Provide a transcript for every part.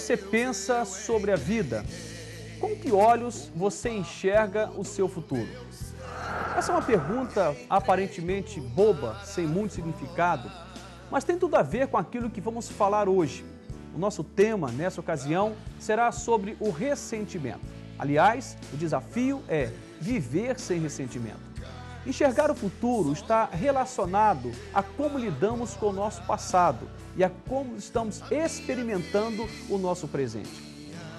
você pensa sobre a vida? Com que olhos você enxerga o seu futuro? Essa é uma pergunta aparentemente boba, sem muito significado, mas tem tudo a ver com aquilo que vamos falar hoje. O nosso tema, nessa ocasião, será sobre o ressentimento. Aliás, o desafio é viver sem ressentimento. Enxergar o futuro está relacionado a como lidamos com o nosso passado e a como estamos experimentando o nosso presente.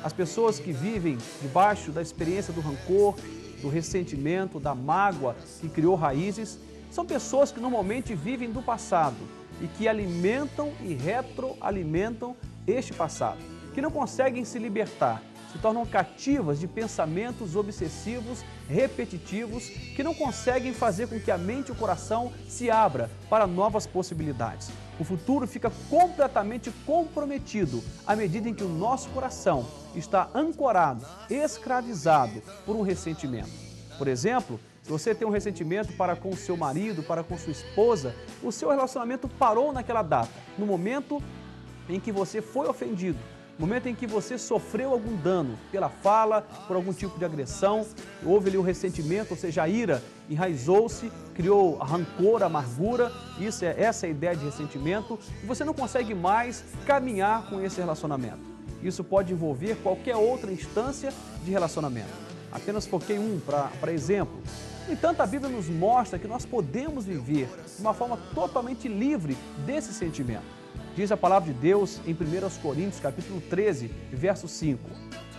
As pessoas que vivem debaixo da experiência do rancor, do ressentimento, da mágoa que criou raízes, são pessoas que normalmente vivem do passado e que alimentam e retroalimentam este passado, que não conseguem se libertar, se tornam cativas de pensamentos obsessivos, repetitivos, que não conseguem fazer com que a mente e o coração se abra para novas possibilidades. O futuro fica completamente comprometido à medida em que o nosso coração está ancorado, escravizado por um ressentimento. Por exemplo, se você tem um ressentimento para com o seu marido, para com sua esposa, o seu relacionamento parou naquela data, no momento em que você foi ofendido, no momento em que você sofreu algum dano pela fala, por algum tipo de agressão, houve ali um ressentimento, ou seja, a ira enraizou-se, criou rancor, amargura, essa é a ideia de ressentimento, e você não consegue mais caminhar com esse relacionamento. Isso pode envolver qualquer outra instância de relacionamento. Apenas foquei para exemplo. No entanto, a Bíblia nos mostra que nós podemos viver de uma forma totalmente livre desse sentimento. Diz a palavra de Deus em 1 Coríntios, capítulo 13, verso 5.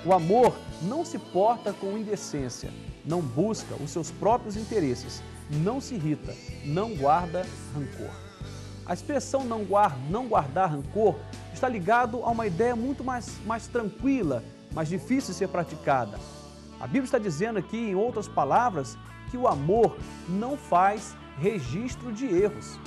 O amor não se porta com indecência, não busca os seus próprios interesses, não se irrita, não guarda rancor. A expressão não guardar rancor está ligado a uma ideia muito mais tranquila, mais difícil de ser praticada. A Bíblia está dizendo aqui, em outras palavras, que o amor não faz registro de erros.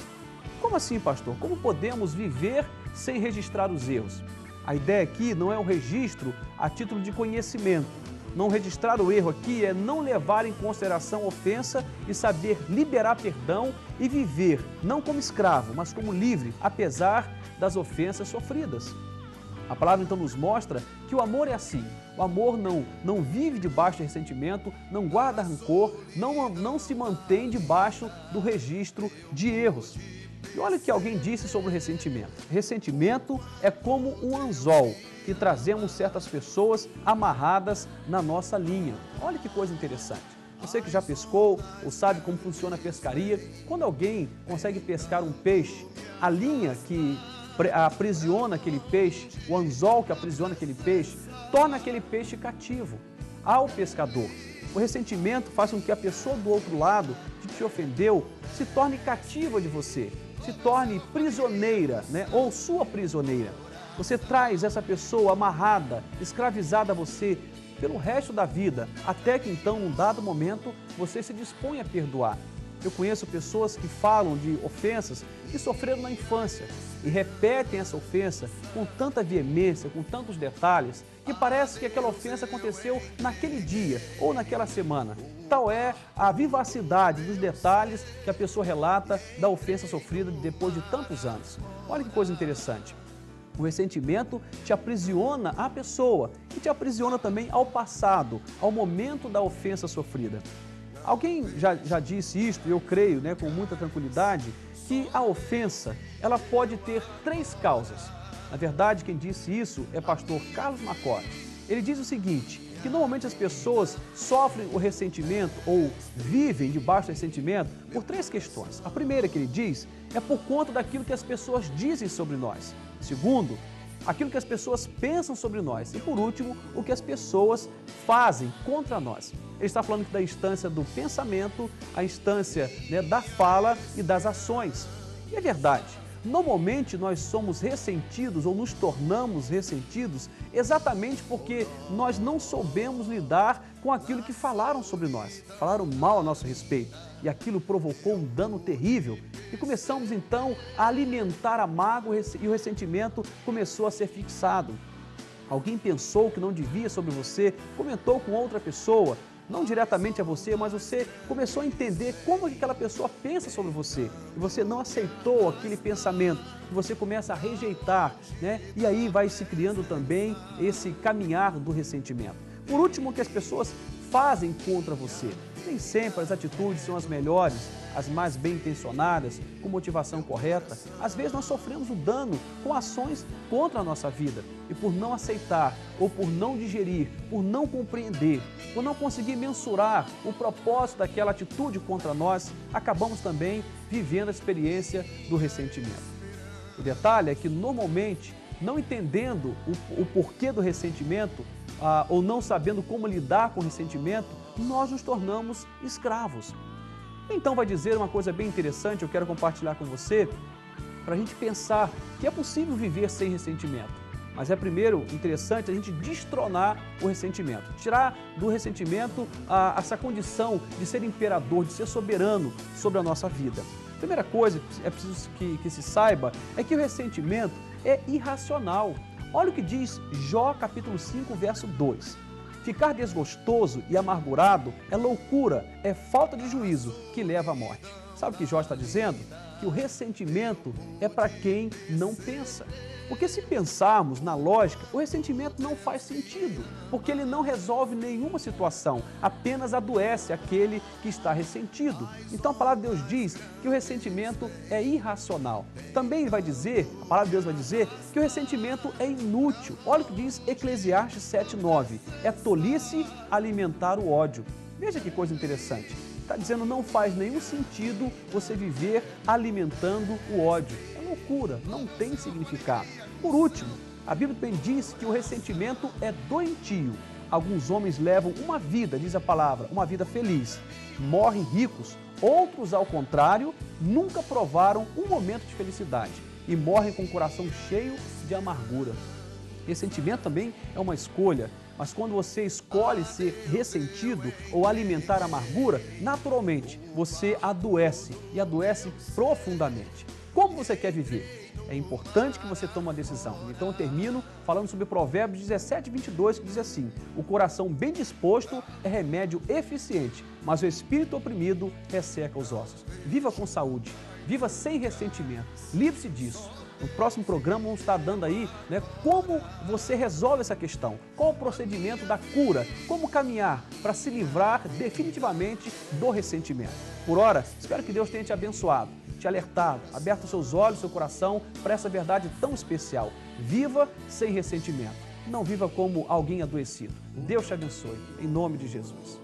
Como assim, pastor? Como podemos viver sem registrar os erros? A ideia aqui não é o registro a título de conhecimento. Não registrar o erro aqui é não levar em consideração a ofensa e saber liberar perdão e viver, não como escravo, mas como livre, apesar das ofensas sofridas. A palavra então nos mostra que o amor é assim. O amor não vive debaixo de ressentimento, não guarda rancor, não se mantém debaixo do registro de erros. E olha o que alguém disse sobre o ressentimento. Ressentimento é como um anzol que trazemos certas pessoas amarradas na nossa linha. Olha que coisa interessante. Você que já pescou ou sabe como funciona a pescaria, quando alguém consegue pescar um peixe, a linha que aprisiona aquele peixe, o anzol que aprisiona aquele peixe, torna aquele peixe cativo ao pescador. O ressentimento faz com que a pessoa do outro lado, que te ofendeu, se torne cativa de você, se torne prisioneira, ou sua prisioneira. Você traz essa pessoa amarrada, escravizada a você pelo resto da vida, até que então, num dado momento, você se dispõe a perdoar. Eu conheço pessoas que falam de ofensas que sofreram na infância e repetem essa ofensa com tanta veemência, com tantos detalhes, que parece que aquela ofensa aconteceu naquele dia ou naquela semana. Tal é a vivacidade dos detalhes que a pessoa relata da ofensa sofrida depois de tantos anos. Olha que coisa interessante. O ressentimento te aprisiona à pessoa e te aprisiona também ao passado, ao momento da ofensa sofrida. Alguém já disse isto, e eu creio com muita tranquilidade, que a ofensa ela pode ter 3 causas. Na verdade, quem disse isso é pastor Carlos Macori. Ele diz o seguinte, que normalmente as pessoas sofrem o ressentimento ou vivem debaixo do ressentimento por 3 questões. A primeira que ele diz é por conta daquilo que as pessoas dizem sobre nós. Segundo, aquilo que as pessoas pensam sobre nós. E por último, o que as pessoas fazem contra nós. Ele está falando da instância do pensamento, a instância da fala e das ações. E é verdade, normalmente nós somos ressentidos ou nos tornamos ressentidos exatamente porque nós não soubemos lidar com aquilo que falaram sobre nós. Falaram mal a nosso respeito e aquilo provocou um dano terrível. E começamos então a alimentar a mágoa e o ressentimento começou a ser fixado. Alguém pensou que não devia sobre você, comentou com outra pessoa não diretamente a você, mas você começou a entender como que aquela pessoa pensa sobre você, e você não aceitou aquele pensamento, e você começa a rejeitar, né? E aí vai se criando também esse caminhar do ressentimento. Por último, o que as pessoas fazem contra você. Nem sempre as atitudes são as melhores, as mais bem intencionadas, com motivação correta. Às vezes nós sofremos o dano com ações contra a nossa vida. E por não aceitar, ou por não digerir, por não compreender, por não conseguir mensurar o propósito daquela atitude contra nós, acabamos também vivendo a experiência do ressentimento. O detalhe é que normalmente, não entendendo o porquê do ressentimento, ou não sabendo como lidar com o ressentimento, nós nos tornamos escravos. Então vai dizer uma coisa bem interessante, eu quero compartilhar com você, para a gente pensar que é possível viver sem ressentimento. Mas é primeiro interessante a gente destronar o ressentimento, tirar do ressentimento essa condição de ser imperador, de ser soberano sobre a nossa vida. A primeira coisa que é preciso que se saiba é que o ressentimento é irracional. Olha o que diz Jó capítulo 5, verso 2. Ficar desgostoso e amargurado é loucura, é falta de juízo que leva à morte. Sabe o que Jó está dizendo? Que o ressentimento é para quem não pensa. Porque se pensarmos na lógica, o ressentimento não faz sentido, porque ele não resolve nenhuma situação, apenas adoece aquele que está ressentido. Então a palavra de Deus diz que o ressentimento é irracional. Também vai dizer, a palavra de Deus vai dizer que o ressentimento é inútil. Olha o que diz Eclesiastes 7:9, é tolice alimentar o ódio. Veja que coisa interessante. Está dizendo não faz nenhum sentido você viver alimentando o ódio. É loucura, não tem significado. Por último, a Bíblia também diz que o ressentimento é doentio. Alguns homens levam uma vida, diz a palavra, uma vida feliz. Morrem ricos. Outros, ao contrário, nunca provaram um momento de felicidade e morrem com o coração cheio de amargura. Ressentimento também é uma escolha. Mas quando você escolhe ser ressentido ou alimentar a amargura, naturalmente você adoece e adoece profundamente. Como você quer viver? É importante que você tome uma decisão. Então eu termino falando sobre Provérbios 17:22, que diz assim: o coração bem disposto é remédio eficiente, mas o espírito oprimido resseca os ossos. Viva com saúde, viva sem ressentimento, livre-se disso. No próximo programa vamos estar dando aí, como você resolve essa questão, qual o procedimento da cura, como caminhar para se livrar definitivamente do ressentimento. Por hora, espero que Deus tenha te abençoado, te alertado, aberto seus olhos, seu coração para essa verdade tão especial. Viva sem ressentimento, não viva como alguém adoecido. Deus te abençoe, em nome de Jesus.